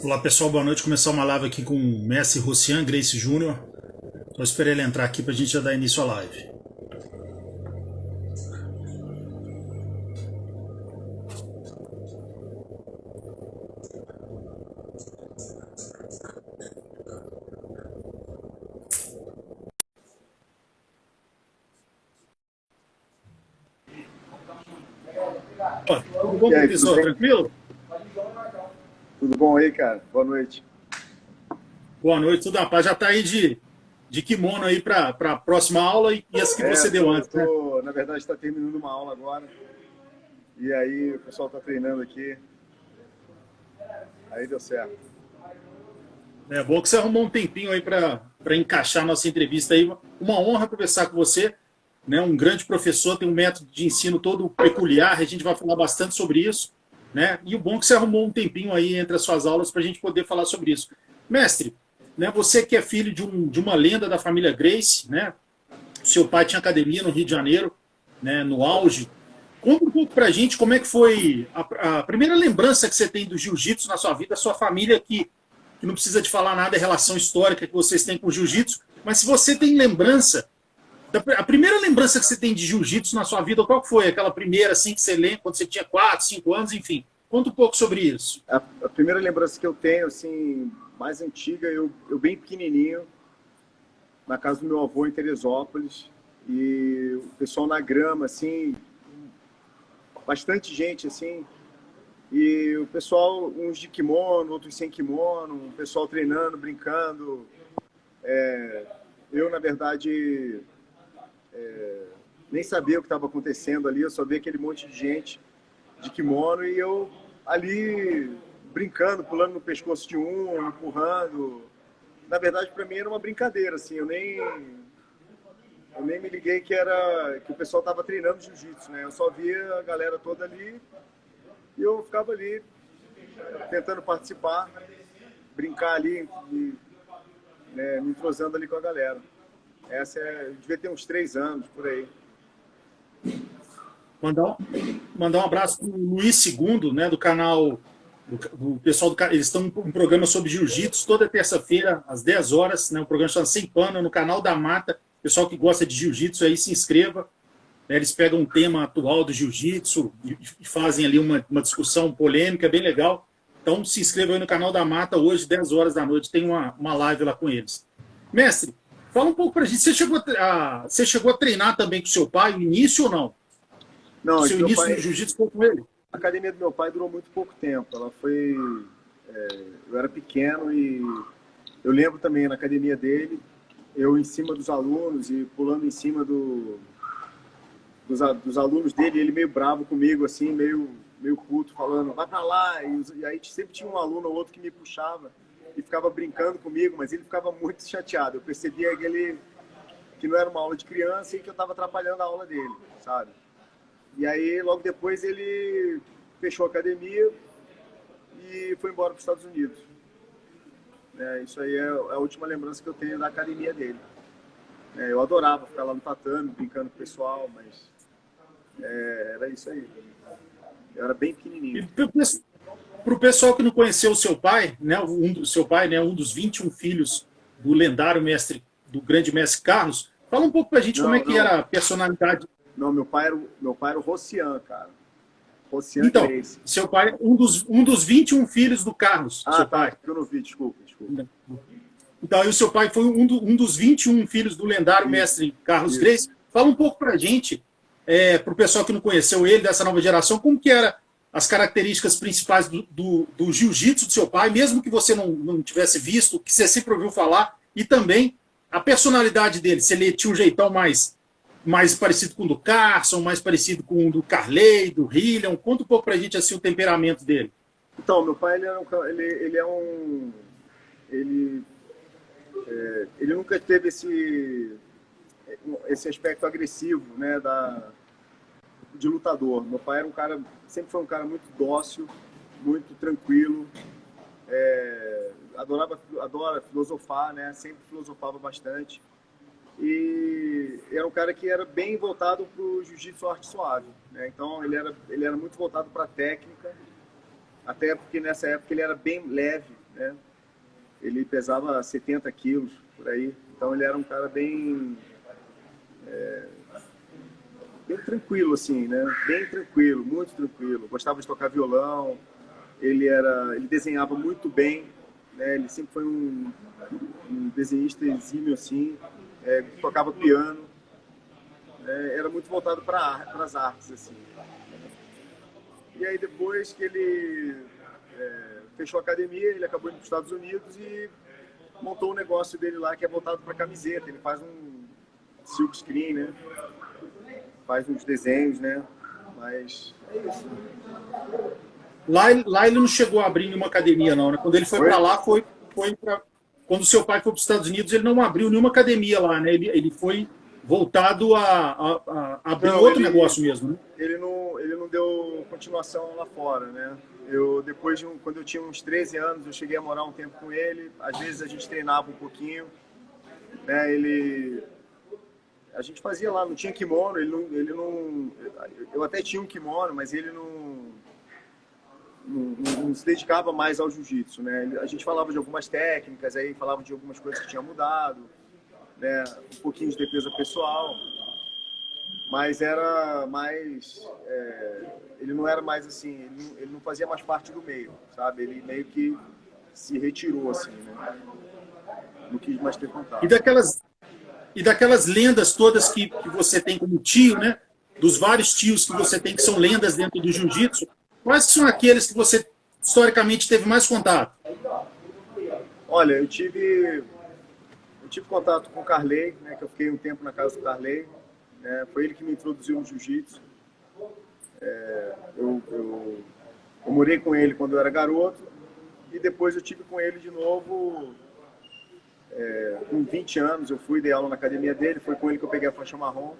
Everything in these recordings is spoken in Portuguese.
Olá pessoal, boa noite. Começar uma live aqui com o Messi Rocian Gracie Júnior. Estou esperando ele entrar aqui para a gente já dar início à live. Ó, tudo bom, E aí, professor? Tranquilo? tudo bom aí, cara? Boa noite. Boa noite, tudo na paz. Já está aí de kimono aí para a próxima aula e as que você deu antes, né? Na verdade, está terminando uma aula agora. E aí, o pessoal está treinando aqui. Aí deu certo. É bom que você arrumou um tempinho aí para encaixar a nossa entrevista aí. Uma honra conversar com você, né? Um grande professor, tem um método de ensino todo peculiar, a gente vai falar bastante sobre isso, né? E o bom é que você arrumou um tempinho aí entre as suas aulas para a gente poder falar sobre isso. Mestre, né? Você que é filho de uma lenda da família Gracie, né? Seu pai tinha academia no Rio de Janeiro, né? No auge. Conta um pouco para a gente como é que foi a primeira lembrança que você tem do jiu-jitsu na sua vida, a sua família que não precisa de falar nada da relação histórica que vocês têm com o jiu-jitsu, mas se você tem lembrança, a primeira lembrança que você tem de jiu-jitsu na sua vida, qual foi? Aquela primeira assim que você lembra quando você tinha 4, 5 anos, enfim. Conta um pouco sobre isso. A primeira lembrança que eu tenho, assim, mais antiga, eu bem pequenininho, na casa do meu avô em Teresópolis. E o pessoal na grama, assim, bastante gente, assim. E o pessoal, uns de kimono, outros sem kimono, o pessoal treinando, brincando. Eu, na verdade, nem sabia o que estava acontecendo ali, eu só vi aquele monte de gente de kimono e eu ali brincando, pulando no pescoço de um, empurrando. Na verdade, para mim era uma brincadeira, assim, eu nem me liguei que o pessoal estava treinando jiu-jitsu, né? Eu só via a galera toda ali e eu ficava ali tentando participar, brincar ali, me entrosando ali com a galera. Eu devia ter uns 3 anos, por aí. Mandar um abraço para o Luiz Segundo, né, do canal do pessoal eles estão um programa sobre jiu-jitsu toda terça-feira às 10 horas, né, um programa chamado Sem Pano no canal da Mata. Pessoal que gosta de jiu-jitsu aí se inscreva, né, eles pegam um tema atual do jiu-jitsu e fazem ali uma discussão polêmica bem legal. Então se inscreva aí no canal da Mata hoje 10 horas da noite, tem uma live lá com eles. Mestre, fala um pouco pra gente, você chegou a treinar também com seu pai no início ou não? O Não, é que seu início no jiu-jitsu foi com ele? a academia do meu pai durou muito pouco tempo. Ela foi. Eu era pequeno e eu lembro também na academia dele, eu em cima dos alunos e pulando em cima dos alunos dele, ele meio bravo comigo, assim, meio puto, falando, vai pra lá. E aí sempre tinha um aluno ou outro que me puxava e ficava brincando comigo, mas ele ficava muito chateado. Eu percebia que não era uma aula de criança e que eu estava atrapalhando a aula dele, sabe? E aí, logo depois, ele fechou a academia e foi embora para os Estados Unidos. Isso aí é a última lembrança que eu tenho da academia dele. Eu adorava ficar lá no tatame, brincando com o pessoal, mas era isso aí. Eu era bem pequenininho. Para o pessoal que não conheceu o seu pai, né, seu pai, né, um dos 21 filhos do lendário mestre, do grande mestre Carlos, fala um pouco para a gente como é que era a personalidade. Não, meu pai era o Rocian, cara. Rocian Então, Gracie. seu pai, um dos 21 filhos do Carlos, seu Tá, pai. que eu não vi, desculpa. Então, aí o seu pai foi um dos 21 filhos do lendário mestre Carlos Gracie. Fala um pouco para a gente, para o pessoal que não conheceu ele, dessa nova geração, como que era as características principais do jiu-jitsu do seu pai, mesmo que você não tivesse visto, que você sempre ouviu falar, e também a personalidade dele, se ele tinha um jeitão mais parecido com o do Carson, mais parecido com o do Carley, do Hillian. Conta um pouco pra gente assim, o temperamento dele. Então, meu pai ele nunca teve esse aspecto agressivo, né, de lutador. Meu pai sempre foi um cara muito dócil, muito tranquilo, adora filosofar, né, sempre filosofava bastante. E era um cara que era bem voltado para o jiu-jitsu arte suave, né? Então ele era muito voltado para a técnica, até porque nessa época ele era bem leve, né? Ele pesava 70 quilos, por aí. Então ele era um cara bem tranquilo, assim, né? Bem tranquilo, muito tranquilo. Gostava de tocar violão. Ele desenhava muito bem, né? Ele sempre foi um desenhista exímio, assim. Tocava piano. Era muito voltado para as artes, assim. E aí depois que ele fechou a academia, ele acabou indo para os Estados Unidos e montou um negócio dele lá que é voltado para camiseta. Ele faz um silk screen, né? Faz uns desenhos, né? Mas é isso. Lá ele não chegou a abrir nenhuma academia, não, né? Quando ele foi para lá, foi para... Quando seu pai foi para os Estados Unidos, ele não abriu nenhuma academia lá, né? Ele foi voltado a abrir outro negócio mesmo, né? Ele não deu continuação lá fora, né? Depois quando eu tinha uns 13 anos, eu cheguei a morar um tempo com ele. Às vezes a gente treinava um pouquinho, né? A gente fazia lá, não tinha kimono, eu até tinha um kimono, mas ele não se dedicava mais ao jiu-jitsu, né? A gente falava de algumas técnicas, aí falava de algumas coisas que tinham mudado, né? Um pouquinho de defesa pessoal, mas era mais... ele não era mais assim, ele não fazia mais parte do meio, sabe? Ele meio que se retirou, assim, né? Não quis mais ter contato. E daquelas lendas todas que você tem como tio, né? Dos vários tios que você tem que são lendas dentro do jiu-jitsu, quais são aqueles que você historicamente teve mais contato? Olha, eu tive contato com o Carley, né? Que eu fiquei um tempo na casa do Carley. Foi ele que me introduziu no jiu-jitsu. Eu morei com ele quando eu era garoto e depois eu tive com ele de novo com 20 anos. Eu dei aula na academia dele, foi com ele que eu peguei a faixa marrom.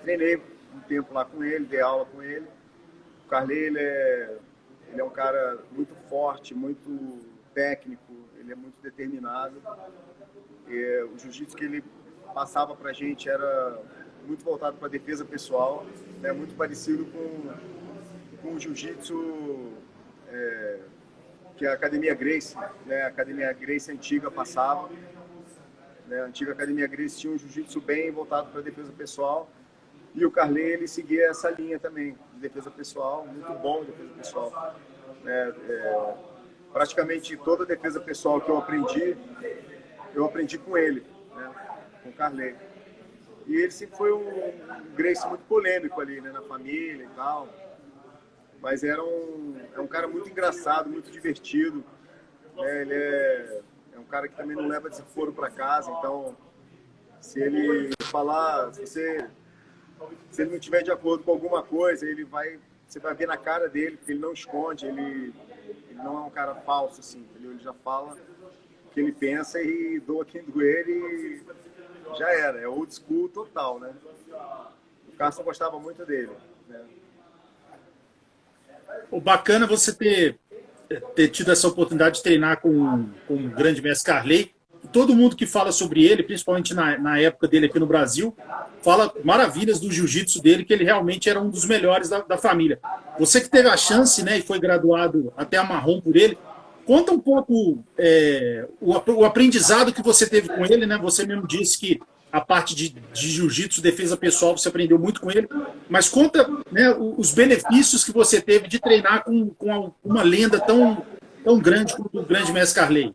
Treinei um tempo lá com ele, dei aula com ele. O Carley, ele é um cara muito forte, muito técnico, ele é muito determinado. O jiu-jitsu que ele passava pra gente era muito voltado para defesa pessoal, né? Muito parecido com o jiu-jitsu que a Academia Gracie, né? A Academia Gracie antiga passava, né? A antiga Academia Gracie tinha um jiu-jitsu bem voltado para defesa pessoal, e o Carley, ele seguia essa linha também de defesa pessoal, muito bom de defesa pessoal, né? Praticamente toda a defesa pessoal que eu aprendi com ele, né? Com o Carley. E ele sempre foi um Gracie muito polêmico ali, né? Na família e tal. Mas é um cara muito engraçado, muito divertido, né? Ele é um cara que também não leva desaforo para casa. Então, se ele falar, se ele não estiver de acordo com alguma coisa, você vai ver na cara dele, porque ele não esconde, ele não é um cara falso, assim, entendeu? Ele já fala o que ele pensa e doa quem doer e já era. É old school total, né? O Carson gostava muito dele, né? O bacana você ter tido essa oportunidade de treinar com o grande mestre Carley. Todo mundo que fala sobre ele, principalmente na época dele aqui no Brasil, fala maravilhas do jiu-jitsu dele, que ele realmente era um dos melhores da família. Você que teve a chance, né, e foi graduado até a marrom por ele, conta um pouco o aprendizado que você teve com ele, né? Você mesmo disse que a parte de jiu-jitsu, defesa pessoal, você aprendeu muito com ele, mas conta, né, os benefícios que você teve de treinar com uma lenda tão grande como o grande mestre Carley.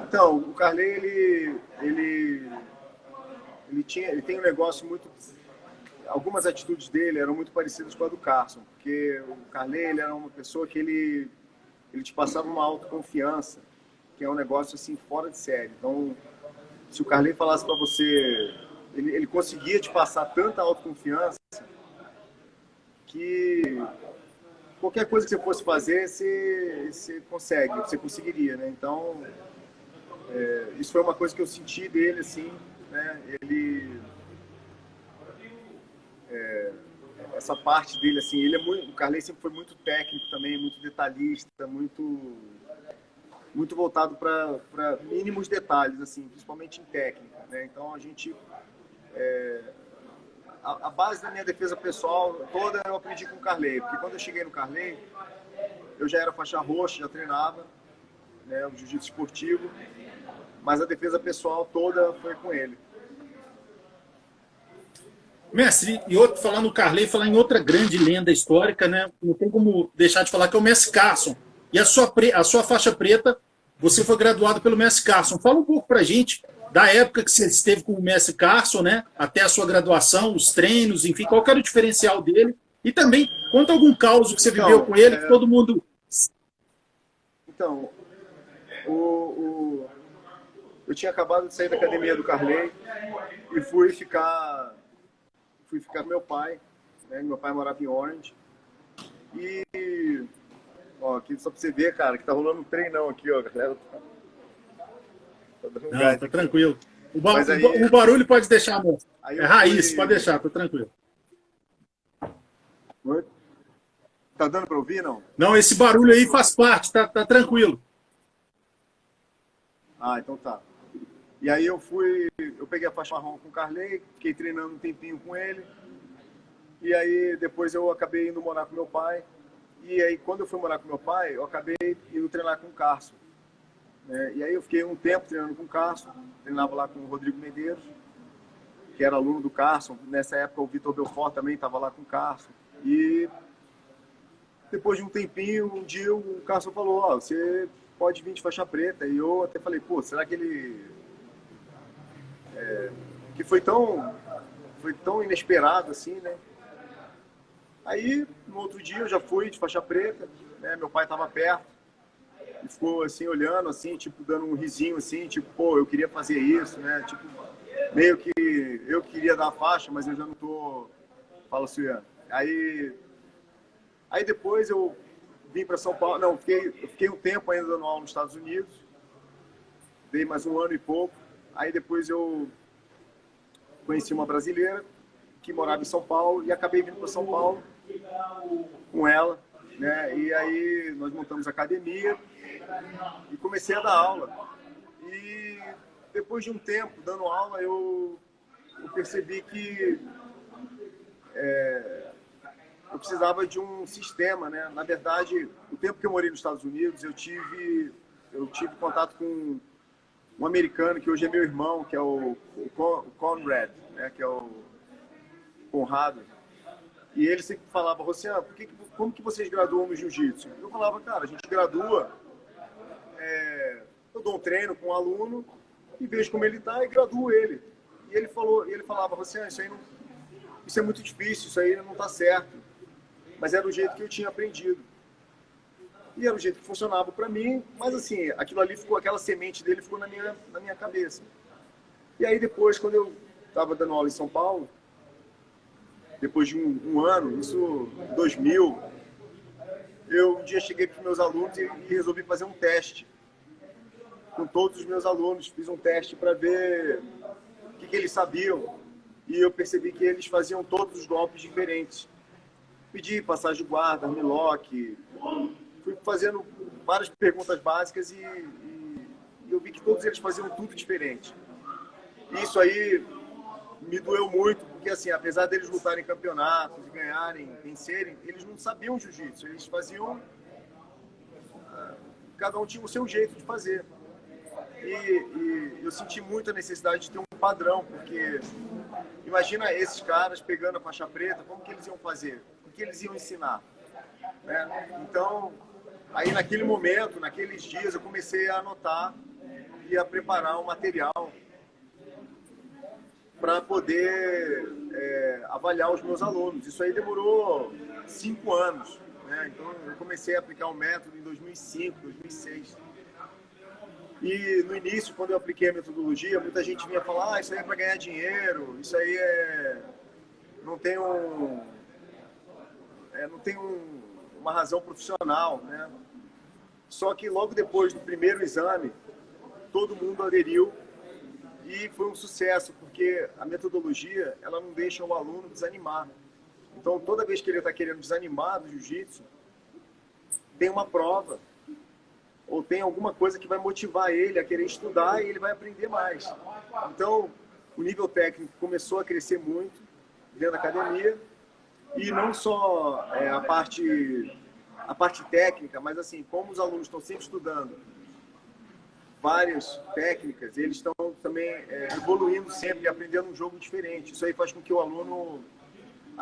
Então, o Carley, ele tem um negócio muito... Algumas atitudes dele eram muito parecidas com a do Carson, porque o Carley, ele era uma pessoa que ele te passava uma autoconfiança, que é um negócio assim fora de série. Então, se o Carley falasse para você, ele conseguia te passar tanta autoconfiança que qualquer coisa que você fosse fazer, você conseguiria, né? Então, isso foi uma coisa que eu senti dele, assim, né? Essa parte dele, assim, o Carley sempre foi muito técnico também, muito detalhista, muito voltado para mínimos detalhes, assim, principalmente em técnica, né? Então a base da minha defesa pessoal toda eu aprendi com o Carley, porque quando eu cheguei no Carley, eu já era faixa roxa, já treinava, né, o jiu-jitsu esportivo, mas a defesa pessoal toda foi com ele. Mestre, e outro, falar no Carley, falar em outra grande lenda histórica, né? Não tem como deixar de falar que é o Mestre Carson. E a sua faixa preta, você foi graduado pelo Mestre Carson. Fala um pouco pra gente da época que você esteve com o Mestre Carson, né? Até a sua graduação, os treinos, enfim, qual que era o diferencial dele? E também, conta algum caos que você viveu com ele, que todo mundo... Então, eu tinha acabado de sair da academia do Carley e fui ficar com meu pai, né? Meu pai morava em Orange. E, ó, aqui só pra você ver, cara, que tá rolando um treinão aqui, ó, galera. Tá dando um gás Tá aqui. tranquilo. Aí, O barulho pode deixar, amor. É raiz, fui... pode deixar, tá tranquilo. Oi? Tá dando pra ouvir, não? Não, esse barulho aí faz parte, tá tranquilo. Ah, então tá. E aí eu peguei a faixa marrom com o Carley, fiquei treinando um tempinho com ele. E aí depois eu acabei indo morar com meu pai. E aí quando eu fui morar com meu pai, eu acabei indo treinar com o Carson. E aí eu fiquei um tempo treinando com o Carson, treinava lá com o Rodrigo Medeiros, que era aluno do Carson. Nessa época o Vitor Belfort também estava lá com o Carson. E depois de um tempinho, um dia o Carson falou, ó, você pode vir de faixa preta. E eu até falei, pô, será que ele... que foi tão inesperado assim, né? Aí, no outro dia, eu já fui de faixa preta, né? Meu pai estava perto e ficou assim, olhando, assim, tipo, dando um risinho, assim, tipo, pô, eu queria fazer isso, né? Tipo, meio que eu queria dar a faixa, mas eu já não tô falseando. Aí depois eu vim para São Paulo, não, eu fiquei um tempo ainda dando aula nos Estados Unidos, dei mais um ano e pouco. Aí depois eu conheci uma brasileira que morava em São Paulo e acabei vindo para São Paulo com ela, né? E aí nós montamos a academia e comecei a dar aula. E depois de um tempo dando aula, eu percebi que eu precisava de um sistema, né? Na verdade, o tempo que eu morei nos Estados Unidos, eu tive contato com um americano que hoje é meu irmão, que é o Conrad, né? Que é o Conrado. E ele sempre falava, Rociano, como que vocês graduam no jiu-jitsu? Eu falava, cara, a gente gradua, eu dou um treino com um aluno e vejo como ele está e graduo ele. E ele falava, Rociano, isso é muito difícil, isso aí não está certo. Mas era o jeito que eu tinha aprendido. E era o jeito que funcionava para mim, mas assim, aquilo ali ficou, aquela semente dele ficou na minha cabeça. E aí depois, quando eu estava dando aula em São Paulo, depois de um ano, isso em 2000, eu um dia cheguei para os meus alunos e resolvi fazer um teste. Com todos os meus alunos, fiz um teste para ver o que eles sabiam. E eu percebi que eles faziam todos os golpes diferentes. Pedi passagem de guarda, armlock, fui fazendo várias perguntas básicas e eu vi que todos eles faziam tudo diferente. Isso aí me doeu muito, porque assim, apesar deles lutarem campeonatos, ganharem, vencerem, eles não sabiam jiu-jitsu, eles faziam... Cada um tinha o seu jeito de fazer. E eu senti muito a necessidade de ter um padrão, porque imagina esses caras pegando a faixa preta, como que eles iam fazer? O que eles iam ensinar? Né? Então, aí naquele momento, naqueles dias, eu comecei a anotar e a preparar um material para poder avaliar os meus alunos. Isso aí demorou 5 anos. Né? Então, eu comecei a aplicar o método em 2005, 2006. E no início, quando eu apliquei a metodologia, muita gente vinha falar, isso aí é para ganhar dinheiro, isso aí não tem uma razão profissional, né? Só que logo depois do primeiro exame, todo mundo aderiu e foi um sucesso, porque a metodologia, ela não deixa o aluno desanimar. Então, toda vez que ele está querendo desanimar do jiu-jitsu, tem uma prova, ou tem alguma coisa que vai motivar ele a querer estudar e ele vai aprender mais. Então, o nível técnico começou a crescer muito dentro da academia, e não só a parte a parte técnica, mas assim, como os alunos estão sempre estudando várias técnicas, eles estão também evoluindo sempre, aprendendo um jogo diferente. Isso aí faz com que o aluno...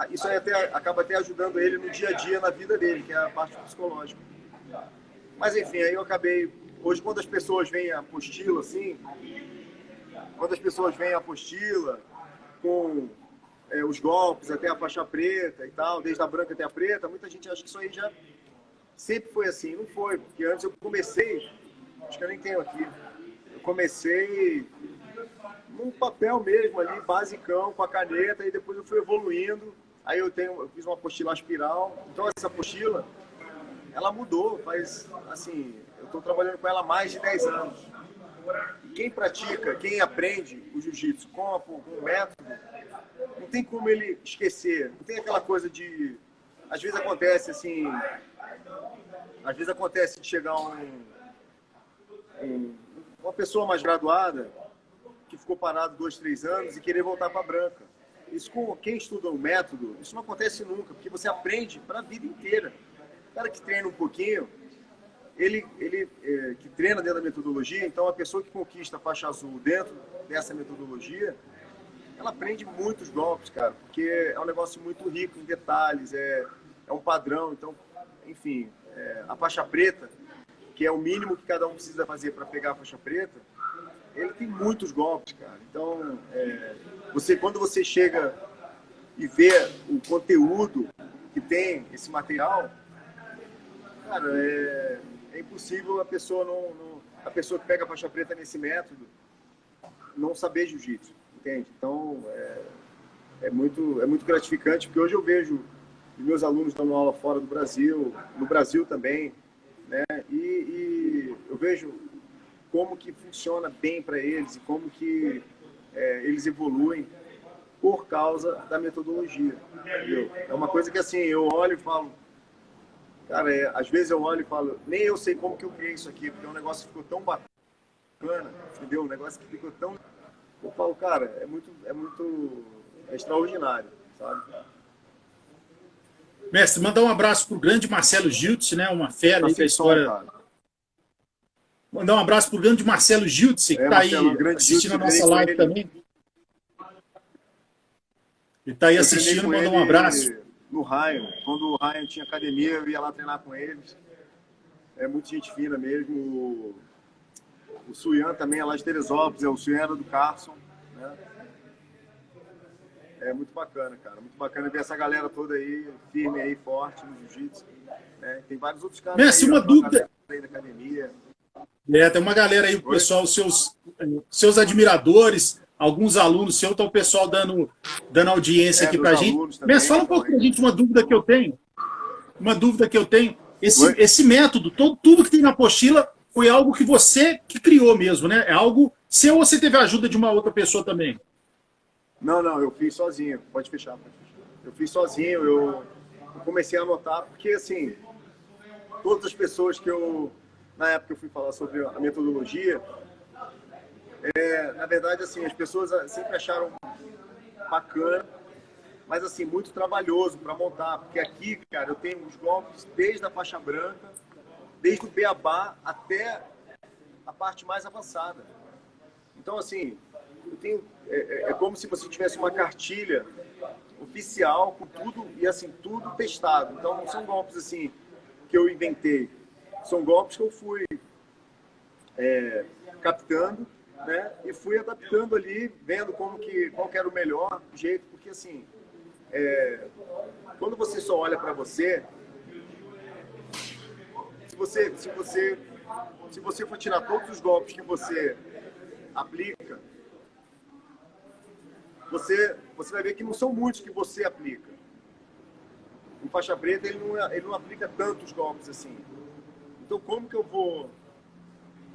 Isso aí acaba até ajudando ele no dia a dia, na vida dele, que é a parte psicológica. Mas enfim, aí eu acabei... Hoje, quando as pessoas veem a apostila, assim, quando as pessoas veem a apostila com os golpes até a faixa preta e tal, desde a branca até a preta, muita gente acha que isso aí já sempre foi assim. Não foi, porque antes eu comecei, acho que eu nem tenho aqui, eu comecei num papel mesmo ali, basicão, com a caneta, e depois eu fui evoluindo. Aí eu fiz uma apostila espiral. Então essa apostila, ela mudou, faz assim, eu estou trabalhando com ela há mais de 10 anos. E quem pratica, quem aprende o jiu-jitsu com o método, não tem como ele esquecer. Não tem aquela coisa de... Às vezes acontece assim... Às vezes acontece de chegar uma pessoa mais graduada que ficou parado 2, 3 anos e querer voltar para a branca. Isso com quem estuda o método, isso não acontece nunca, porque você aprende para a vida inteira. O cara que treina um pouquinho, ele que treina dentro da metodologia, então a pessoa que conquista a faixa azul dentro dessa metodologia, ela aprende muitos golpes, cara, porque é um negócio muito rico em detalhes, é um padrão. Então, enfim, a faixa preta, que é o mínimo que cada um precisa fazer para pegar a faixa preta, ele tem muitos golpes, cara. Então, quando você chega e vê o conteúdo que tem esse material, cara, é impossível a pessoa a pessoa que pega a faixa preta nesse método não saber jiu-jitsu, entende? Então, é muito gratificante, porque hoje eu vejo os meus alunos dando aula fora do Brasil, no Brasil também, né? E eu vejo como que funciona bem para eles e como que eles evoluem por causa da metodologia, entendeu? É uma coisa que assim, eu olho e falo, cara, às vezes eu olho e falo, nem eu sei como que eu criei isso aqui, porque o negócio ficou tão bacana, entendeu? Um negócio que ficou tão... Eu falo, cara, é extraordinário, sabe? Mestre, mandar um abraço pro grande Marcelo Giltz, né? Uma fera aí da história. Cara. Mandar um abraço pro grande Marcelo Giltz, que está aí assistindo a nossa live também. Ele está aí assistindo, mandar um abraço. No Ryan, quando o Ryan tinha academia, eu ia lá treinar com eles. É muito gente fina mesmo. O Suyan também é lá de Teresópolis, o Suyan era do Carson, né? É muito bacana, cara. Muito bacana ver essa galera toda aí, firme aí, forte no jiu-jitsu. Né? Tem vários outros caras Mestre, aí, uma dúvida. Aí da academia. Tem uma galera aí, o pessoal, seus admiradores, alguns alunos seus, tá o pessoal dando audiência aqui pra gente. Também, Mestre, fala um pouco pra gente uma dúvida que eu tenho. Esse método, tudo que tem na apostila, foi algo que você que criou mesmo, né? É algo seu ou você teve a ajuda de uma outra pessoa também? Não, eu fiz sozinho. Pode fechar. Eu fiz sozinho, eu comecei a anotar, porque assim, todas as pessoas que na época eu fui falar sobre a metodologia, na verdade, assim, as pessoas sempre acharam bacana, mas assim, muito trabalhoso para montar, porque aqui, cara, eu tenho os golpes desde a faixa branca, desde o beabá até a parte mais avançada. Então, assim, eu tenho, é como se você tivesse uma cartilha oficial com tudo, e assim, tudo testado. Então, não são golpes assim que eu inventei. São golpes que eu fui captando, né? E fui adaptando ali, vendo qual que era o melhor jeito. Porque, assim, quando você só olha para você, se você for tirar todos os golpes que você aplica, você vai ver que não são muitos que você aplica. O faixa preta, ele não aplica tantos golpes assim. Então, como que eu vou...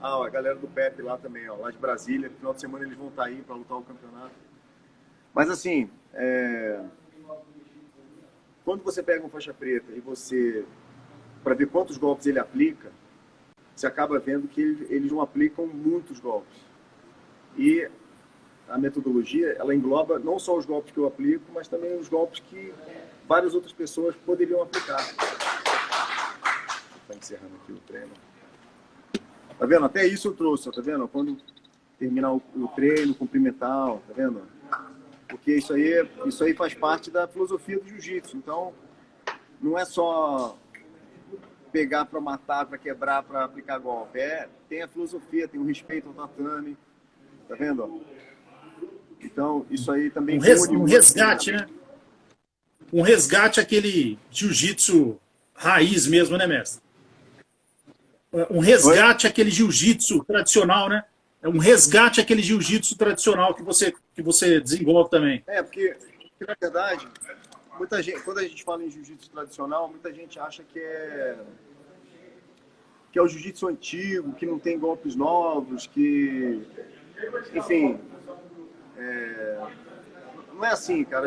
a galera do Pepe lá também, lá de Brasília, no final de semana eles vão estar aí para lutar o campeonato. Mas, assim, quando você pega um faixa preta e você... para ver quantos golpes ele aplica, você acaba vendo que eles não aplicam muitos golpes. E a metodologia, ela engloba não só os golpes que eu aplico, mas também os golpes que várias outras pessoas poderiam aplicar. Tá encerrando aqui o treino. Tá vendo? Até isso eu trouxe, tá vendo? Quando terminar o treino, cumprimentar, tá vendo? Porque isso aí faz parte da filosofia do jiu-jitsu. Então, não é só pegar para matar, para quebrar, para aplicar golpe. Tem a filosofia, tem o respeito ao tatame, tá vendo? Então, isso aí também... Um resgate, né? Um resgate àquele jiu-jitsu raiz mesmo, né, mestre? Um resgate àquele jiu-jitsu tradicional, né? É um resgate àquele jiu-jitsu tradicional que você desenvolve também. Porque na verdade, muita gente, quando a gente fala em jiu-jitsu tradicional, muita gente acha que é o jiu-jitsu antigo, que não tem golpes novos, que... Enfim, não é assim, cara.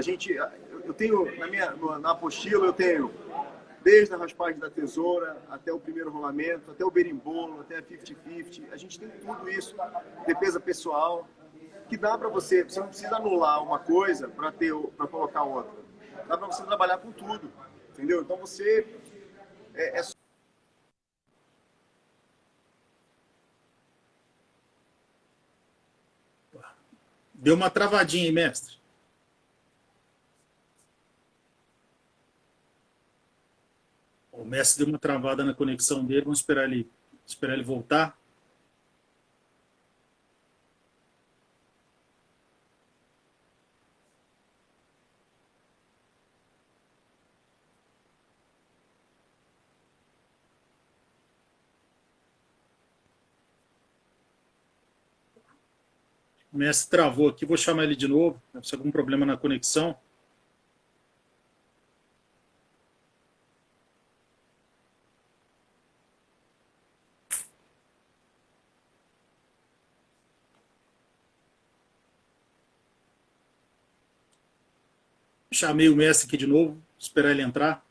Eu tenho, na apostila, eu tenho desde a raspagem da tesoura, até o primeiro rolamento, até o berimbolo, até a 50-50. A gente tem tudo isso, defesa pessoal, que dá para você não precisa anular uma coisa para colocar outra. Dá para você trabalhar com tudo, entendeu? Então você Deu uma travadinha aí, mestre. O mestre deu uma travada na conexão dele. Vamos esperar ele voltar. O mestre travou aqui. Vou chamar ele de novo. Deve ser algum problema na conexão. Chamei o mestre aqui de novo, esperar ele entrar.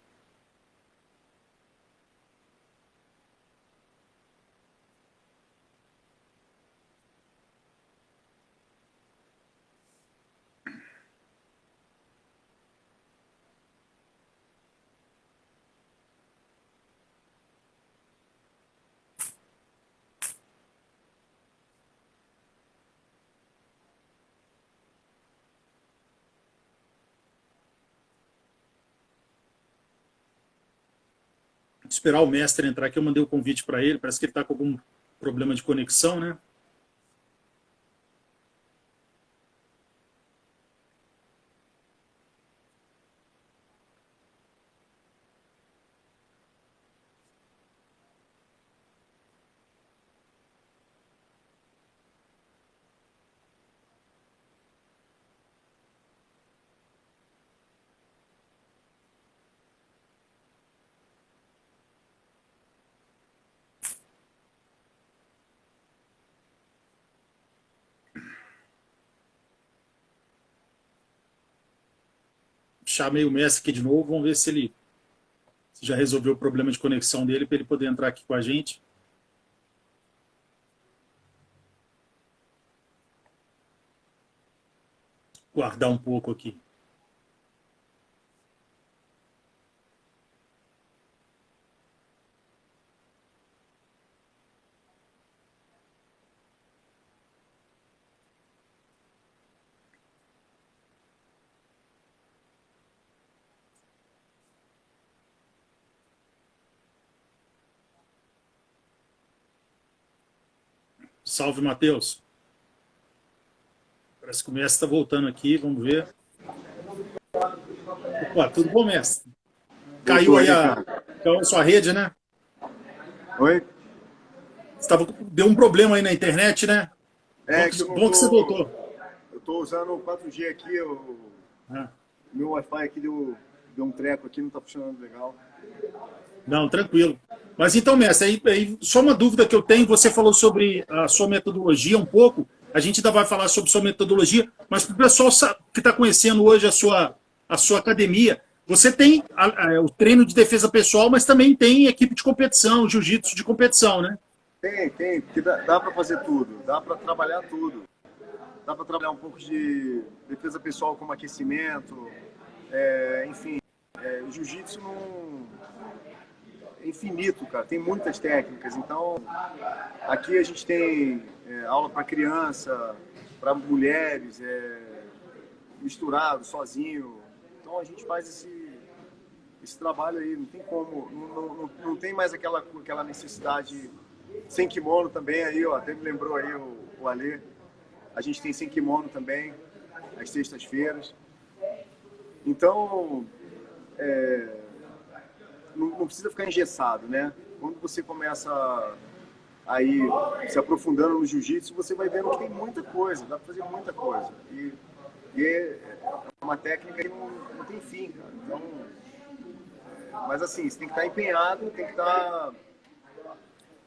Esperar o mestre entrar aqui. Eu mandei o convite para ele. Parece que ele está com algum problema de conexão, né? Chamei o mestre aqui de novo. Vamos ver se ele já resolveu o problema de conexão dele para ele poder entrar aqui com a gente. Guardar um pouco aqui. Salve, Matheus. Parece que o mestre está voltando aqui. Vamos ver. Opa, tudo bom, mestre? Caiu aí a sua rede, né? Oi? Deu um problema aí na internet, né? Bom que você voltou. Eu estou usando o 4G aqui, meu Wi-Fi aqui deu um treco aqui, não está funcionando legal. Não, tranquilo. Mas então, mestre, aí só uma dúvida que eu tenho. Você falou sobre a sua metodologia um pouco. A gente ainda vai falar sobre sua metodologia, mas para o pessoal que está conhecendo hoje a sua academia, você tem o treino de defesa pessoal, mas também tem equipe de competição, jiu-jitsu de competição, né? Tem, porque dá para fazer tudo, dá para trabalhar tudo. Dá para trabalhar um pouco de defesa pessoal como aquecimento, enfim, o jiu-jitsu infinito, cara. Tem muitas técnicas. Então, aqui a gente tem aula para criança, para mulheres, misturado, sozinho. Então, a gente faz esse trabalho aí. Não tem como, não tem mais aquela necessidade sem kimono também. Aí, ó, até me lembrou aí o Alê. A gente tem sem kimono também, às sextas-feiras. Então, não precisa ficar engessado, né? Quando você começa aí se aprofundando no jiu-jitsu, você vai vendo que tem muita coisa, dá para fazer muita coisa. E é uma técnica que não tem fim, cara. Então, mas assim, você tem que estar empenhado, tem que estar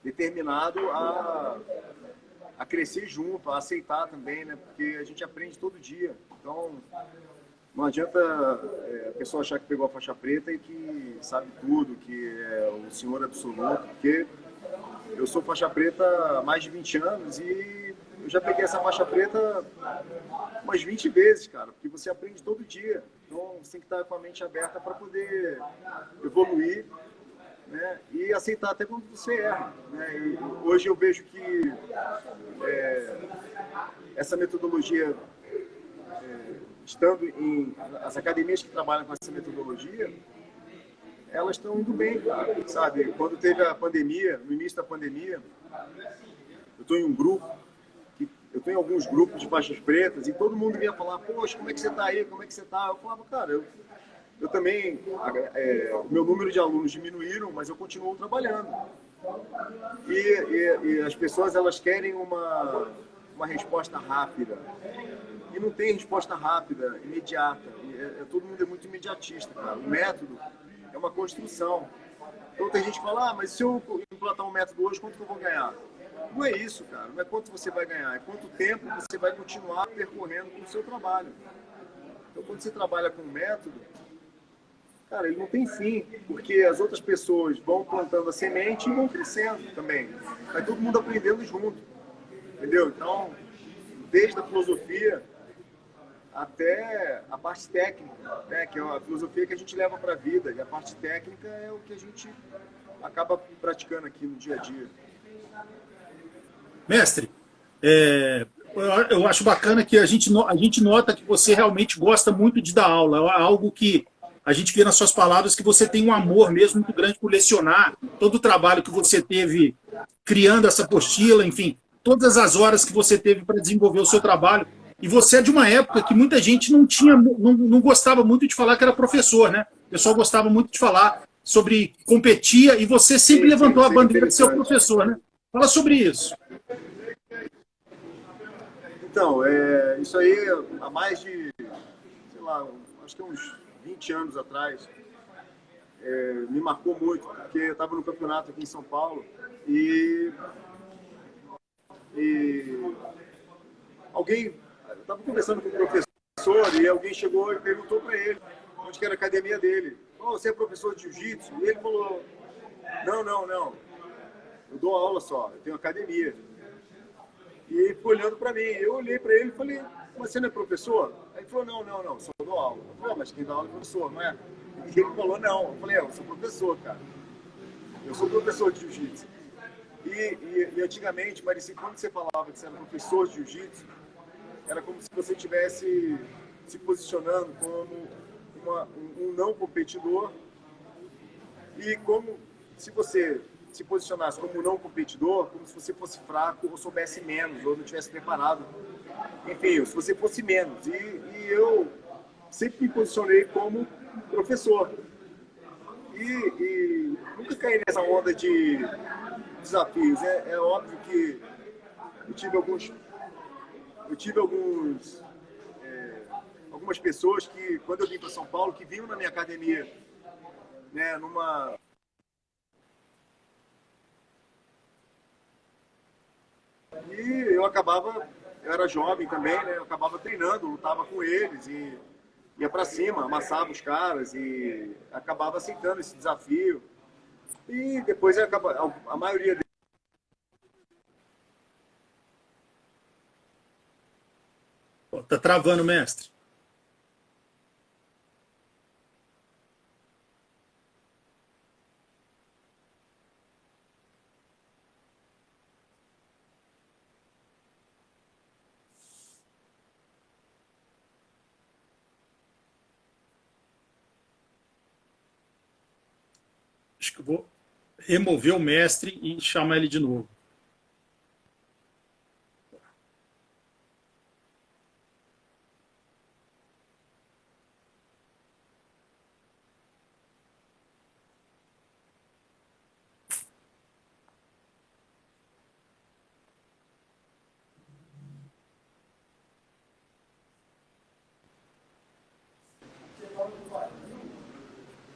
determinado a crescer junto, a aceitar também, né? Porque a gente aprende todo dia. Então, não adianta a pessoa achar que pegou a faixa preta e que sabe tudo, que é o senhor absoluto, porque eu sou faixa preta há mais de 20 anos e eu já peguei essa faixa preta umas 20 vezes, cara, porque você aprende todo dia. Então, você tem que estar com a mente aberta para poder evoluir, né? E aceitar até quando você erra, né? E hoje eu vejo que essa metodologia, estando em as academias que trabalham com essa metodologia, elas estão indo bem, cara, sabe? Quando teve a pandemia, no início da pandemia, eu estou em um grupo, eu estou em alguns grupos de faixas pretas e todo mundo vinha falar, poxa, como é que você está aí? Como é que você está? Eu falava, cara, eu também, o meu número de alunos diminuíram, mas eu continuo trabalhando. E as pessoas, elas querem uma resposta rápida. E não tem resposta rápida, imediata. Todo mundo é muito imediatista, cara. O método é uma construção. Então tem gente que fala, mas se eu implantar um método hoje, quanto que eu vou ganhar? Não é isso, cara. Não é quanto você vai ganhar, é quanto tempo você vai continuar percorrendo com o seu trabalho. Então quando você trabalha com um método, cara, ele não tem fim, porque as outras pessoas vão plantando a semente e vão crescendo também. Vai todo mundo aprendendo junto, entendeu? Então, desde a filosofia até a parte técnica, né? Que é a filosofia que a gente leva para a vida, e a parte técnica é o que a gente acaba praticando aqui no dia a dia. Mestre, eu acho bacana que a gente nota que você realmente gosta muito de dar aula. É algo que a gente vê nas suas palavras que você tem um amor mesmo muito grande por lecionar. Todo o trabalho que você teve criando essa apostila, enfim, todas as horas que você teve para desenvolver o seu trabalho. E você é de uma época que muita gente não gostava muito de falar que era professor, né? O pessoal gostava muito de falar sobre competia e você sempre levantou a bandeira de ser o professor, né? Fala sobre isso. Então, isso aí há mais de, sei lá, acho que uns 20 anos atrás, me marcou muito, porque eu estava no campeonato aqui em São Paulo e alguém, eu estava conversando com o professor e alguém chegou e perguntou para ele onde que era a academia dele. Oh, você é professor de jiu-jitsu? E ele falou, não, eu dou aula só, eu tenho academia. E ele ficou olhando para mim. Eu olhei para ele e falei, mas você não é professor? Aí ele falou, não, só dou aula. Eu falei, mas quem dá aula é professor, não é? E ele falou, não. Eu falei, eu sou professor, cara. Eu sou professor de jiu-jitsu. E antigamente, parecia que quando você falava que você era professor de jiu-jitsu, era como se você estivesse se posicionando como um não competidor e como se você se posicionasse como não competidor, como se você fosse fraco ou soubesse menos, ou não tivesse preparado. Enfim, se você fosse menos. E eu sempre me posicionei como professor. E nunca caí nessa onda de desafios. É óbvio que eu tive algumas pessoas que, quando eu vim para São Paulo, que vinham na minha academia, né, E eu era jovem também, né? Eu acabava treinando, lutava com eles e ia para cima, amassava os caras e acabava aceitando esse desafio. E depois a maioria deles. Tá travando, mestre. Acho que eu vou remover o mestre e chamar ele de novo.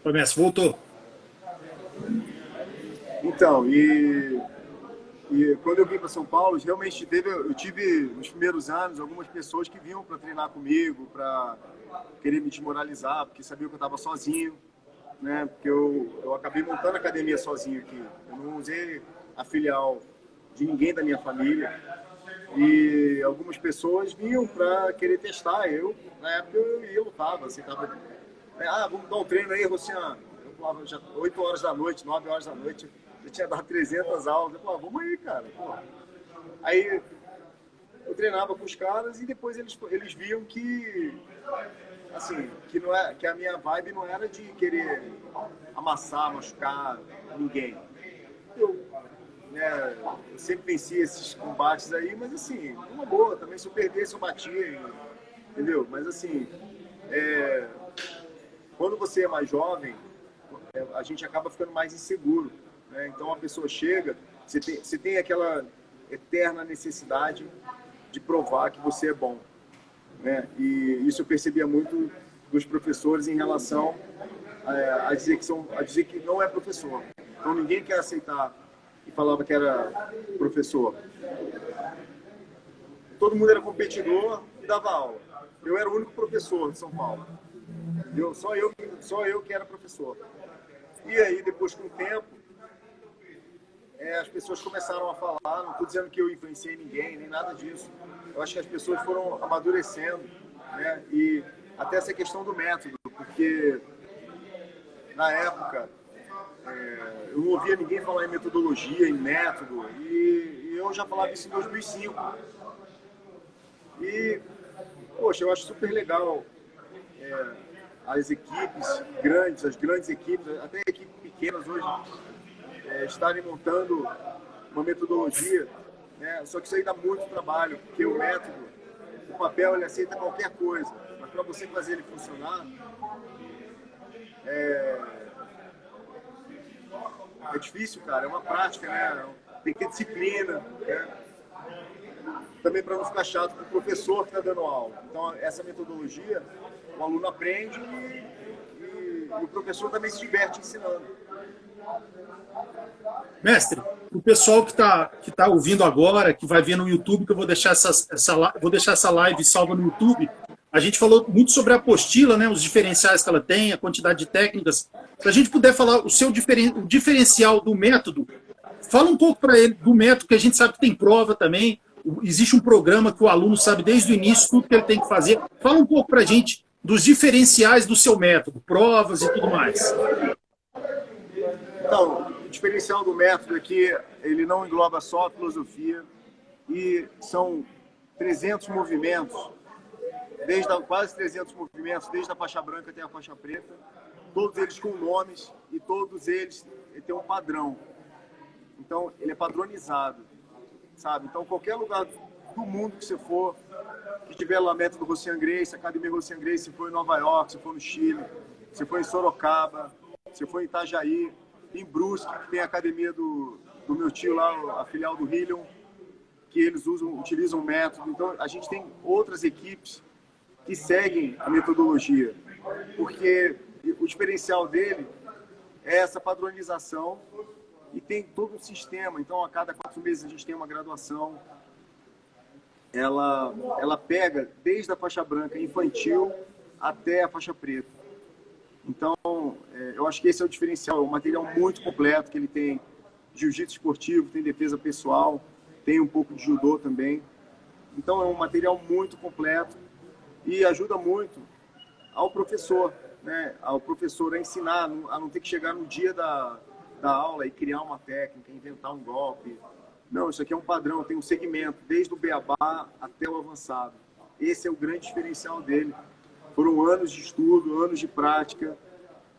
Oi, mestre, voltou. Então, quando eu vim para São Paulo, realmente eu tive, nos primeiros anos, algumas pessoas que vinham para treinar comigo, para querer me desmoralizar, porque sabiam que eu estava sozinho, né? Porque eu acabei montando a academia sozinho aqui. Eu não usei a filial de ninguém da minha família. E algumas pessoas vinham para querer testar. Na época, eu ia, lutava, aceitava. Vamos dar um treino aí, Rociano. Eu falava já 8 horas da noite, 9 horas da noite. Eu tinha dado 300 aulas. Eu falava, vamos aí, cara. Pô. Aí eu treinava com os caras e depois eles viam que, assim, que a minha vibe não era de querer amassar, machucar ninguém. Eu sempre venci esses combates aí, mas assim, uma boa, também se eu perdesse eu batia, entendeu? Mas assim, quando você é mais jovem, a gente acaba ficando mais inseguro, né? Então a pessoa chega, você tem aquela eterna necessidade de provar que você é bom, né? E isso eu percebia muito dos professores em relação a dizer que não é professor. Então ninguém quer aceitar e falava que era professor. Todo mundo era competidor e dava aula. Eu era o único professor de São Paulo. Entendeu? Só eu que era professor. E aí, depois, com o tempo, as pessoas começaram a falar, não estou dizendo que eu influenciei ninguém, nem nada disso. Eu acho que as pessoas foram amadurecendo, né? E até essa questão do método, porque na época eu não ouvia ninguém falar em metodologia, em método, e eu já falava isso em 2005. E, poxa, eu acho super legal as equipes grandes, as grandes equipes, até equipes pequenas hoje, estarem montando uma metodologia, né? Só que isso aí dá muito trabalho, porque o método, o papel, ele aceita qualquer coisa, mas para você fazer ele funcionar, é difícil, cara, é uma prática, né? Tem que ter disciplina, né? Também para não ficar chato para o professor que está dando aula. Então, essa metodologia, o aluno aprende e o professor também se diverte ensinando. Mestre, o pessoal que tá ouvindo agora, que vai ver no YouTube, que eu vou deixar essa live salva no YouTube, a gente falou muito sobre a apostila, né, os diferenciais que ela tem, a quantidade de técnicas. Se a gente puder falar o diferencial do método, fala um pouco para ele do método, que a gente sabe que tem prova também, existe um programa que o aluno sabe desde o início tudo que ele tem que fazer. Fala um pouco para a gente dos diferenciais do seu método, provas e tudo mais. Então, o diferencial do método é que ele não engloba só a filosofia e são 300 movimentos, quase 300 movimentos, desde a faixa branca até a faixa preta, todos eles com nomes e todos eles têm um padrão. Então, ele é padronizado, sabe? Então, qualquer lugar do mundo que você for, que tiver lá método Rocian Gracie, Academia Rocian Gracie, se for em Nova York, se for no Chile, se for em Sorocaba, se for em Itajaí, em Brusque, que tem a academia do meu tio lá, a filial do Hillion, que eles utilizam o método. Então, a gente tem outras equipes que seguem a metodologia, porque o diferencial dele é essa padronização e tem todo um sistema. Então, a cada 4 meses a gente tem uma graduação. Ela pega desde a faixa branca infantil até a faixa preta. Então, eu acho que esse é o diferencial. É um material muito completo, que ele tem jiu-jitsu esportivo, tem defesa pessoal, tem um pouco de judô também. Então, é um material muito completo e ajuda muito ao professor, né? Ao professor a ensinar, a não ter que chegar no dia da aula e criar uma técnica, inventar um golpe. Não, isso aqui é um padrão, tem um segmento, desde o beabá até o avançado. Esse é o grande diferencial dele. Foram anos de estudo, anos de prática,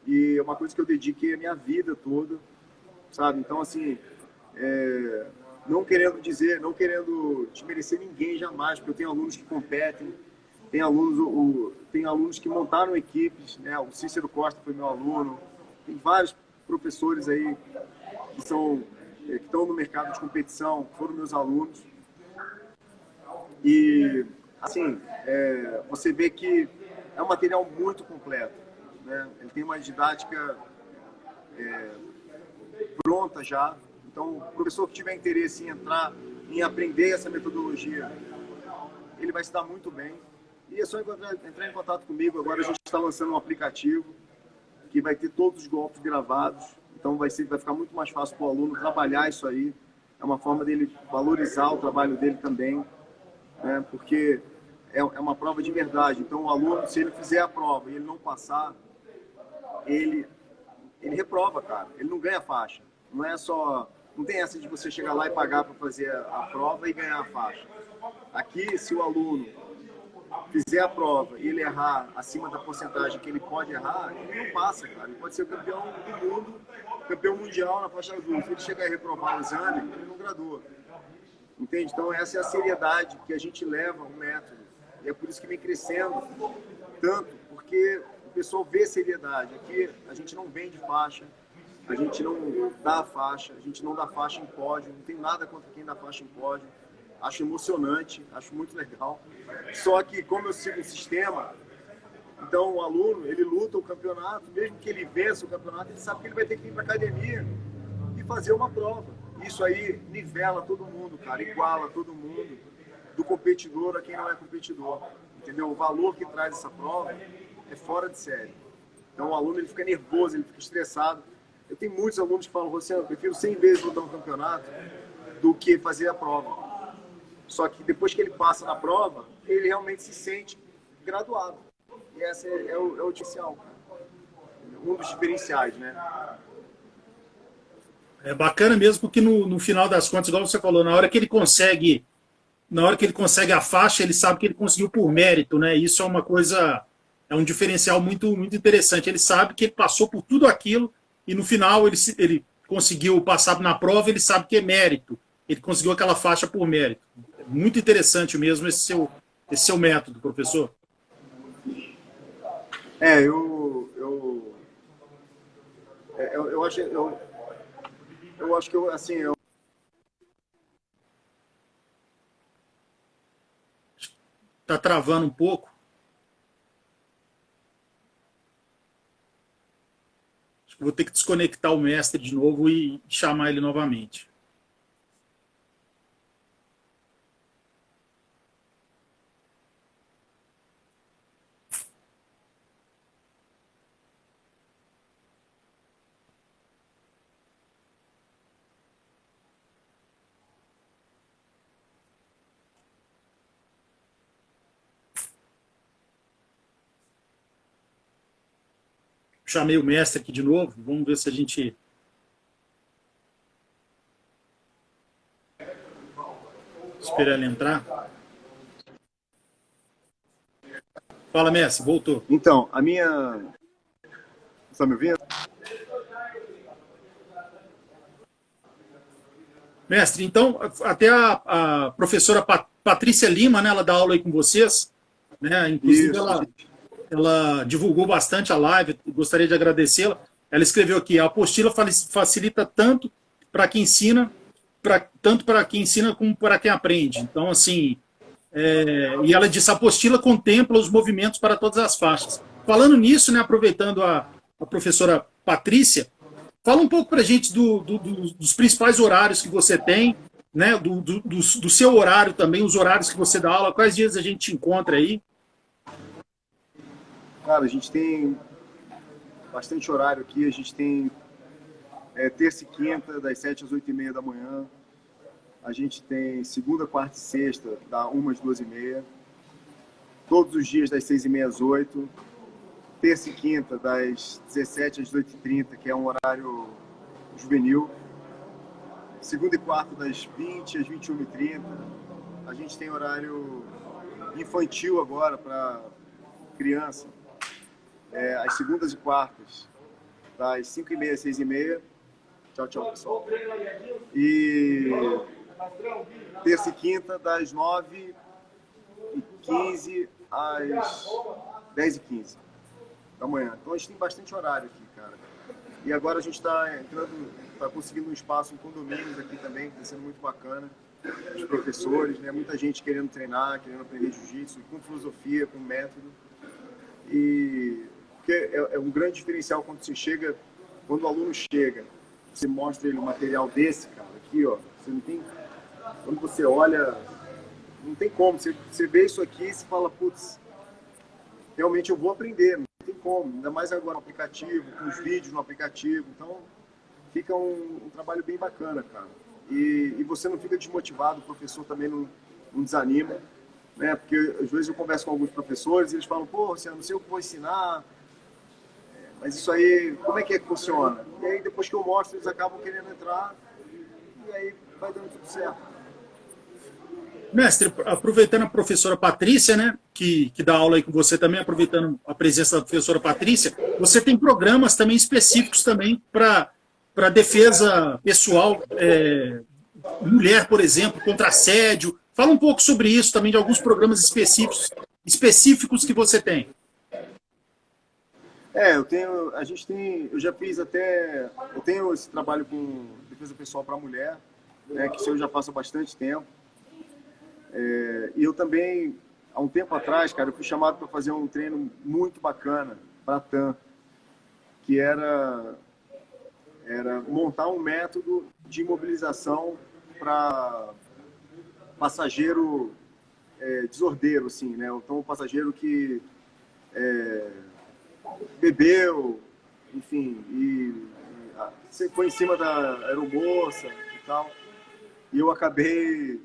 e é uma coisa que eu dediquei a minha vida toda, sabe? Então, assim, não querendo dizer, não querendo desmerecer ninguém jamais, porque eu tenho alunos que competem, tem alunos que montaram equipes, né? O Cícero Costa foi meu aluno, tem vários professores aí que estão no mercado de competição, foram meus alunos. E, assim, você vê que é um material muito completo, né? Ele tem uma didática pronta já. Então, o professor que tiver interesse em entrar, em aprender essa metodologia, ele vai se dar muito bem. E é só entrar em contato comigo. Agora a gente está lançando um aplicativo que vai ter todos os golpes gravados. Então vai ficar muito mais fácil para o aluno trabalhar isso aí. É uma forma dele valorizar o trabalho dele também, né? Porque é uma prova de verdade. Então o aluno, se ele fizer a prova e ele não passar, ele reprova, cara. Ele não ganha faixa. Não tem essa de você chegar lá e pagar para fazer a prova e ganhar a faixa. Aqui, se o aluno fizer a prova e ele errar acima da porcentagem que ele pode errar, ele não passa, cara. Ele pode ser o campeão do mundo, campeão mundial na faixa azul. Se ele chegar a reprovar o exame, ele não gradua. Entende? Então, essa é a seriedade que a gente leva ao método. E é por isso que vem crescendo tanto, porque o pessoal vê seriedade. Aqui, a gente não vende faixa, a gente não dá faixa, a gente não dá faixa em pódio, não tem nada contra quem dá faixa em pódio. Acho emocionante, acho muito legal. Só que, como eu sigo o sistema, então o aluno, ele luta o campeonato, mesmo que ele vença o campeonato, ele sabe que ele vai ter que ir para a academia e fazer uma prova. Isso aí nivela todo mundo, cara, iguala todo mundo, do competidor a quem não é competidor. Entendeu? O valor que traz essa prova é fora de série. Então o aluno, ele fica nervoso, ele fica estressado. Eu tenho muitos alunos que falam, você, eu prefiro 100 vezes lutar um campeonato do que fazer a prova. Só que depois que ele passa na prova, ele realmente se sente graduado. E esse é o diferencial, um dos diferenciais, né? É bacana mesmo, porque no final das contas, igual você falou, na hora que ele consegue a faixa, ele sabe que ele conseguiu por mérito, né? Isso é uma coisa, é um diferencial muito, muito interessante. Ele sabe que ele passou por tudo aquilo e no final ele conseguiu passar na prova, ele sabe que é mérito. Ele conseguiu aquela faixa por mérito. É muito interessante mesmo esse seu método, professor. Eu acho que assim, Tá travando um pouco. Acho que vou ter que desconectar o mestre de novo e chamar ele novamente. Chamei o mestre aqui de novo. Vamos ver se a gente... Esperar ele entrar. Fala, mestre. Voltou. Então, a minha... Você está me ouvindo? Mestre, então, até a professora Patrícia Lima, né, ela dá aula aí com vocês, né? Inclusive ela divulgou bastante a live, gostaria de agradecê-la. Ela escreveu aqui, a apostila facilita tanto para quem ensina, como para quem aprende. Então, assim, e ela disse, a apostila contempla os movimentos para todas as faixas. Falando nisso, né, aproveitando a professora Patrícia, fala um pouco para a gente dos principais horários que você tem, né, do seu horário também, os horários que você dá aula, quais dias a gente te encontra aí? Cara, a gente tem bastante horário aqui, a gente tem terça e quinta, das 7 às 8h30 da manhã, a gente tem segunda, quarta e sexta, da 1 às 2h30, todos os dias das 6h30 às 8h, terça e quinta, das 17 às 18h30, que é um horário juvenil. Segunda e quarta, das 20 às 21h30. A gente tem horário infantil agora para criança. As segundas e quartas, das 5h30 às 6h30. Tchau, tchau, pessoal. E terça e quinta, das 9h15 às 10h15 da manhã. Então a gente tem bastante horário aqui, cara. E agora a gente está conseguindo um espaço em condomínios aqui também, que está sendo muito bacana. Os professores, né? Muita gente querendo treinar, querendo aprender jiu-jitsu, com filosofia, com método. E porque é um grande diferencial quando você chega, quando o aluno chega, você mostra ele um material desse, cara, aqui, ó. Você não tem, quando você olha, não tem como. Você vê isso aqui e você fala, putz, realmente eu vou aprender, não tem como. Ainda mais agora no aplicativo, com os vídeos no aplicativo. Então, fica um trabalho bem bacana, cara. E você não fica desmotivado, o professor também não desanima, né? Porque às vezes eu converso com alguns professores e eles falam, pô, você não sei o que vou ensinar, mas isso aí, como é que funciona? E aí depois que eu mostro, eles acabam querendo entrar e aí vai dando tudo certo. Mestre, aproveitando a professora Patrícia, né, que dá aula aí com você também, aproveitando a presença da professora Patrícia, você tem programas também específicos também para defesa pessoal, mulher, por exemplo, contra assédio. Fala um pouco sobre isso também, de alguns programas específicos que você tem. Eu já fiz até, eu tenho esse trabalho com defesa pessoal para mulher, né, que isso eu já faço há bastante tempo. E eu também, há um tempo atrás, cara, eu fui chamado para fazer um treino muito bacana para a TAM, que era montar um método de imobilização para passageiro desordeiro, assim, né? Então, um passageiro que bebeu, enfim, você foi em cima da aeromoça e tal, e eu acabei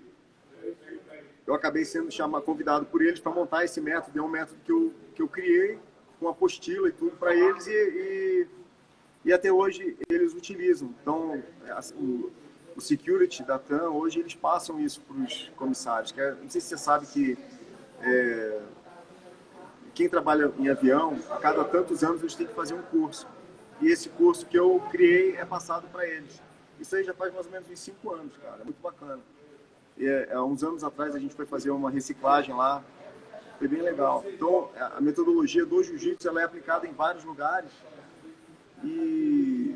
sendo convidado por eles para montar esse método. É um método que eu criei com apostila e tudo para eles e até hoje eles utilizam. Então, o security da TAM, hoje eles passam isso para os comissários. Não sei se você sabe que quem trabalha em avião, a cada tantos anos eles têm que fazer um curso. E esse curso que eu criei é passado para eles. Isso aí já faz mais ou menos uns 5 anos, cara. É muito bacana. Há uns anos atrás a gente foi fazer uma reciclagem lá. Foi bem legal. Então, a metodologia do jiu-jitsu ela é aplicada em vários lugares e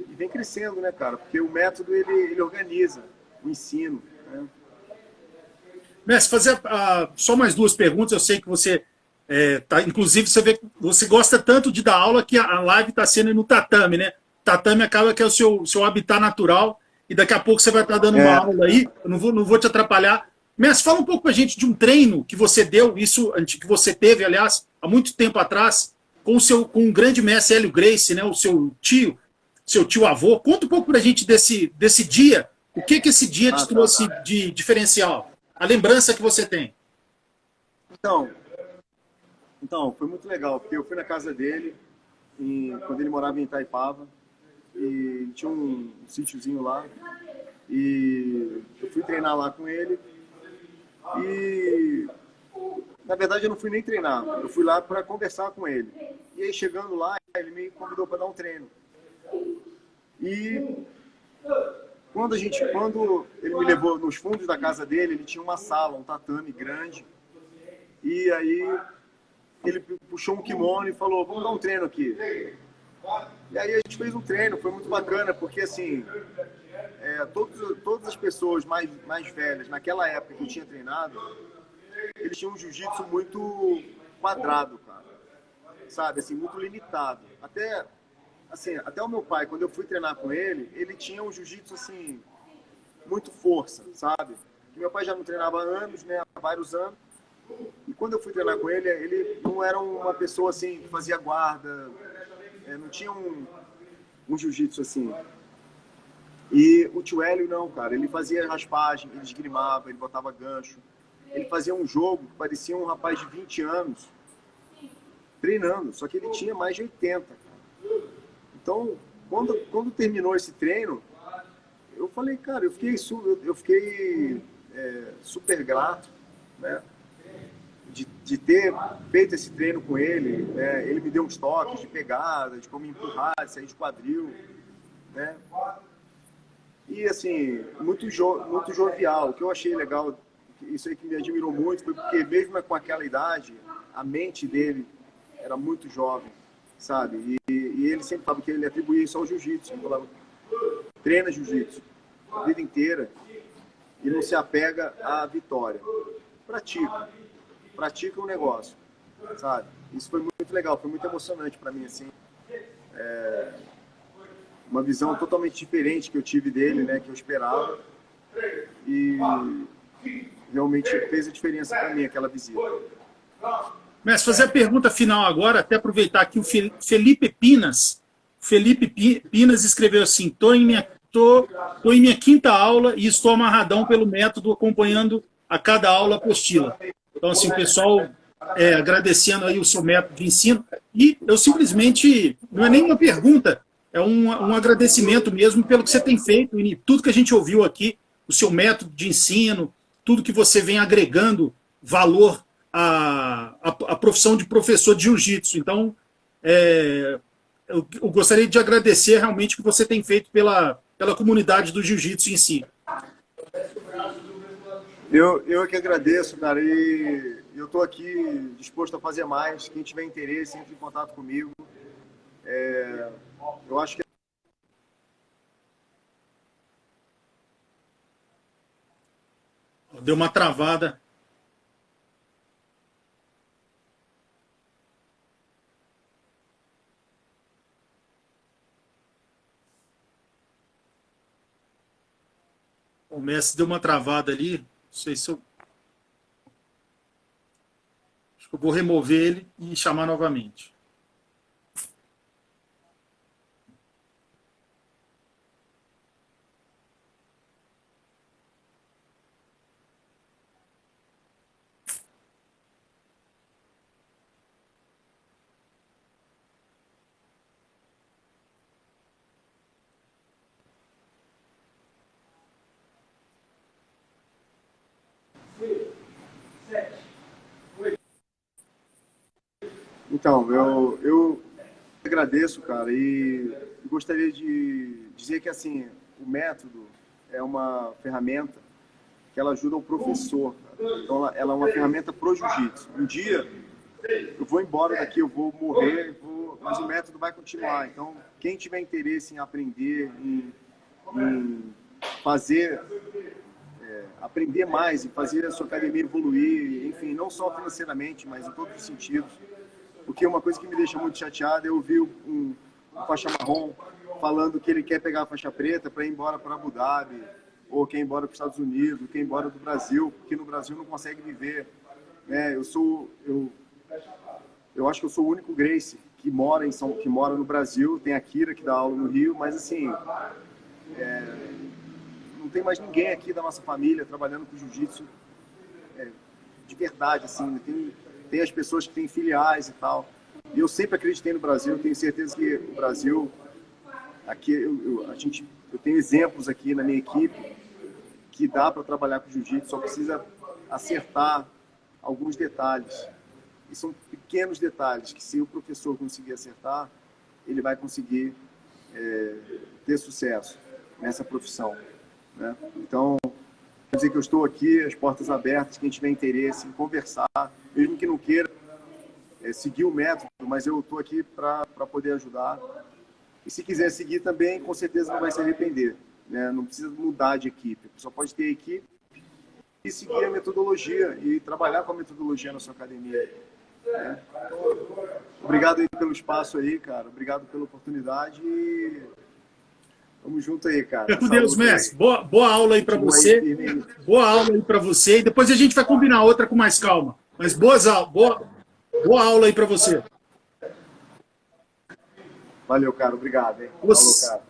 vem crescendo, né, cara? Porque o método ele organiza o ensino, né? Mestre, fazer só mais 2 perguntas. Eu sei que você inclusive você gosta tanto de dar aula que a live está sendo no tatame, né? Tatame acaba que é o seu habitat natural e daqui a pouco você vai estar dando uma aula aí. Eu não vou te atrapalhar. Mestre, fala um pouco pra gente de um treino que você deu, que você teve, aliás, há muito tempo atrás, com o grande mestre Hélio Gracie, né? O seu tio avô. Conta um pouco pra gente desse dia. O que esse dia te trouxe de diferencial? A lembrança que você tem. Então, foi muito legal, porque eu fui na casa dele quando ele morava em Itaipava e tinha um sítiozinho lá e eu fui treinar lá com ele e na verdade eu não fui nem treinar, eu fui lá para conversar com ele. E aí chegando lá, ele me convidou para dar um treino. E quando ele me levou nos fundos da casa dele, ele tinha uma sala, um tatame grande. E aí ele puxou um kimono e falou, vamos dar um treino aqui. E aí a gente fez um treino, foi muito bacana, porque assim, todas as pessoas mais velhas, naquela época que eu tinha treinado, eles tinham um jiu-jitsu muito quadrado, cara. Sabe, assim, muito limitado. Até o meu pai, quando eu fui treinar com ele tinha um jiu-jitsu, assim, muito força, sabe? Meu pai já não treinava há anos, né, há vários anos. E quando eu fui treinar com ele não era uma pessoa, assim, que fazia guarda, não tinha um jiu-jitsu, assim. E o tio Hélio não, cara, ele fazia raspagem, ele esgrimava, ele botava gancho. Ele fazia um jogo que parecia um rapaz de 20 anos treinando, só que ele tinha mais de 80, cara. Então, quando terminou esse treino, eu falei, cara, eu fiquei super grato, né, de de ter feito esse treino com ele, né? Ele me deu uns toques de pegada, de como empurrar, de sair de quadril, né? E assim, muito jovial. O que eu achei legal, isso aí que me admirou muito, foi porque mesmo com aquela idade, a mente dele era muito jovem, sabe? E ele sempre falava que ele atribuía isso ao jiu-jitsu. Ele falava, treina jiu-jitsu a vida inteira e não se apega à vitória. Pratica um negócio, sabe? Isso foi muito legal, foi muito emocionante para mim, assim. Uma visão totalmente diferente que eu tive dele, né? Que eu esperava. E realmente fez a diferença para mim, aquela visita. Mestre, fazer a pergunta final agora, até aproveitar aqui o Felipe Pinas. Felipe Pinas escreveu assim, tô em minha 5ª aula e estou amarradão pelo método, acompanhando a cada aula a apostila. Então, assim, o pessoal agradecendo aí o seu método de ensino. E eu simplesmente, não é nem uma pergunta, é um agradecimento mesmo pelo que você tem feito e tudo que a gente ouviu aqui, o seu método de ensino, tudo que você vem agregando valor à profissão de professor de jiu-jitsu. Então, eu gostaria de agradecer realmente o que você tem feito pela comunidade do jiu-jitsu em si. Eu que agradeço, cara, e eu estou aqui disposto a fazer mais. Quem tiver interesse, entre em contato comigo. Eu acho que deu uma travada. O Messi deu uma travada ali. Não sei se eu... Acho que eu vou remover ele e chamar novamente. Então, eu agradeço, cara, e gostaria de dizer que, assim, o método é uma ferramenta que ela ajuda o professor, cara. Então, ela é uma ferramenta pro jiu-jitsu. Um dia, eu vou embora daqui, eu vou morrer, mas o método vai continuar. Então, quem tiver interesse em aprender, em fazer... aprender mais e fazer a sua academia evoluir, enfim, não só financeiramente, mas em todos os sentidos. Porque uma coisa que me deixa muito chateado é ouvir um faixa marrom falando que ele quer pegar a faixa preta para ir embora para Abu Dhabi, ou quer ir embora para os Estados Unidos, quer ir embora do Brasil, porque no Brasil não consegue viver. Eu acho que eu sou o único Gracie que mora no Brasil, tem a Kira que dá aula no Rio, mas assim, não tem mais ninguém aqui da nossa família trabalhando com jiu-jitsu de verdade, assim, tem as pessoas que têm filiais e tal. E eu sempre acreditei no Brasil, tenho certeza que o Brasil, aqui eu tenho exemplos aqui na minha equipe que dá para trabalhar com jiu-jitsu, só precisa acertar alguns detalhes. E são pequenos detalhes que, se o professor conseguir acertar, ele vai conseguir ter sucesso nessa profissão, né? Então, quer dizer que eu estou aqui, as portas abertas, quem tiver interesse em conversar, mesmo que não queira seguir o método, mas eu estou aqui para poder ajudar. E se quiser seguir também, com certeza não vai se arrepender, né? Não precisa mudar de equipe, só pode ter equipe e seguir a metodologia e trabalhar com a metodologia na sua academia, né? Obrigado aí pelo espaço aí, cara. Obrigado pela oportunidade e vamos junto aí, cara. Fica com Deus, mestre. Boa aula aí para você. Boa aula aí para você. E depois a gente vai combinar outra com mais calma. Mas boa aula aí para você. Valeu, cara. Obrigado, hein? Falou, cara.